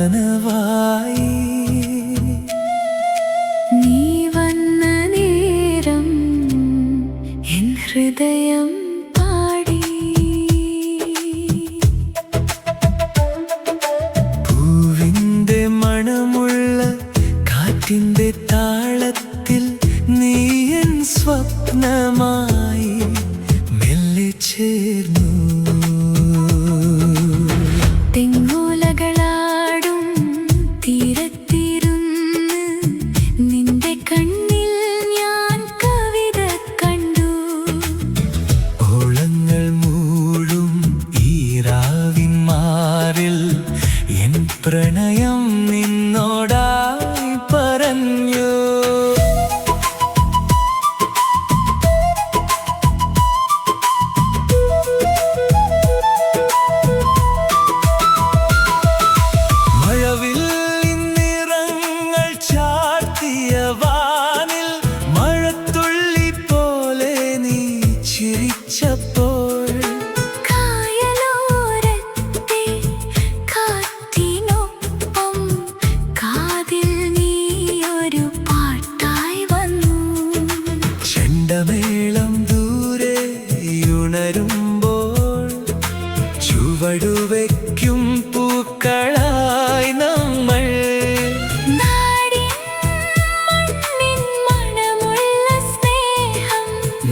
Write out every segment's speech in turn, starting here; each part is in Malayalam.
നനവായി നീ വന്ന നേരം എൻ ഹൃദയം പാടി. പൂവിന്റെ മണമുള്ള കാറ്റിന്റെ താളത്തിൽ നീ എൻ സ്വപ്നമായി മെല്ലെ ചേർന്നു. തെങ്ങോലകളാടും തീരത്തിരുന്ന് നിന്റെ കണ്ണിൽ ഞാൻ കവിത കണ്ടു. ഓളങ്ങൾ മൂഴും ഈരാവിൻ മാറിൽ എൻ പ്രണയം നിന്നോടായി പറഞ്ഞു. ചിരിച്ചപ്പോൾ കായലോരത്തെ കാറ്റിനൊപ്പം കാതിൽ നീ ഒരു പാട്ടായി വന്നു. ചെണ്ടമേളം ദൂരെ ഉണരുമ്പോൾ ചുവടുവയ്ക്കും പൂക്കളായി നമ്മൾ.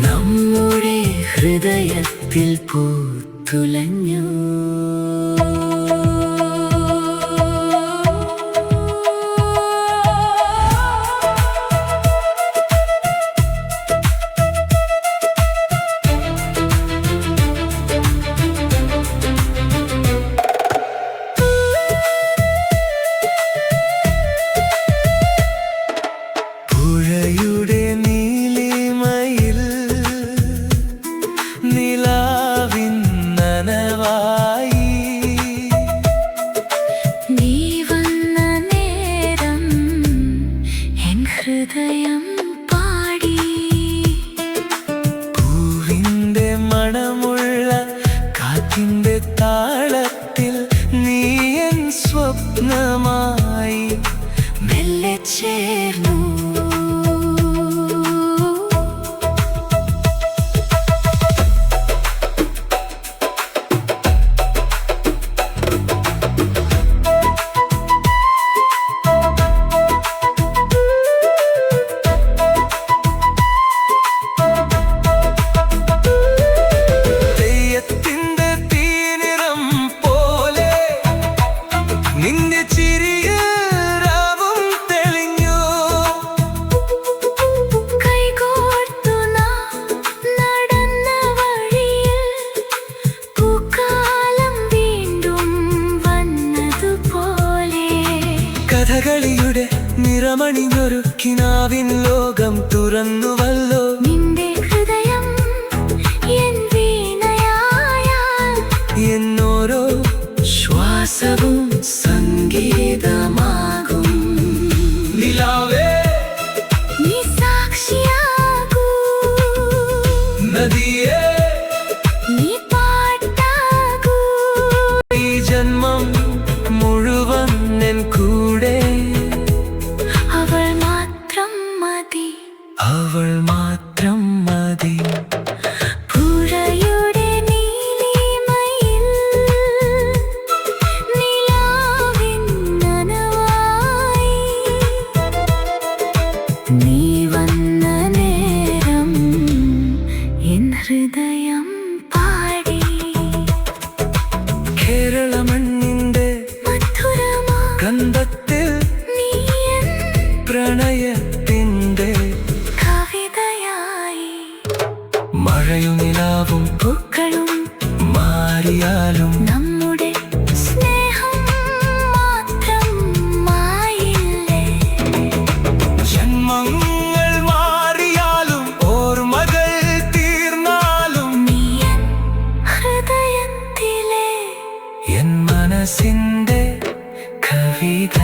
നമ്മുടെ ഹൃദയത്തിൽ പൂത്തുലഞ്ഞു. പുഴയുടെ നീലിമയിൽ നിലാവിൻ നനവായി നീ വന്ന നേരം എൻ ഹൃദയം പാടി. പൂവിന്റെ മണമുള്ള കാറ്റിന്റെ താളത്തിൽ നീ എൻ സ്വപ്നമായി മെല്ലെ ചേർന്നു. നിന്റെ ചിരിയിൽ രാവും തെളിഞ്ഞു. കൈകോർത്തു നാം നടന്ന വഴിയിൽ പൂക്കാലം വീണ്ടും വന്നതുപോലെ. കഥകളിയുടെ നിറമണിഞ്ഞൊരു കിനാവിൻ ലോകം തുറന്നുവല്ലോ. നിന്റെ ഹൃദയം എൻ വീണയായാൽ എന്നോരോ ശ്വാസവും സംഗീതമാകും. നിലാവേ നീ സാക്ഷിയാകൂ, നദിയേ നീ പാട്ടാകൂ. ഈ ജന്മം മുഴുവൻ എൻ കൂടെ അവൾ മാത്രം മതി, അവൾ മാത്രം മതി. പുഴയുടെ നീലിമയിൽ നിലാവിൻ നനവായി നീ വന്ന നേരം എൻ ഹൃദയം പാടി. കേരള മണ്ണിന്റെ മധുരമാ ഗന്ധത്തിൽ നീ എൻ പ്രണയത്തിന്റെ കവിതയായി. മഴയും നിലാവും പൂക്കളും മാറിയാലും നമ്മുടെ സ്നേഹം മാത്രം മായില്ലേ. ജന്മങ്ങൾ മാറിയാലും ഓർമ്മകൾ തീർന്നാലും നീ എൻ ഹൃദയത്തിലെ എൻ മനസ്സിന്റെ കവിത.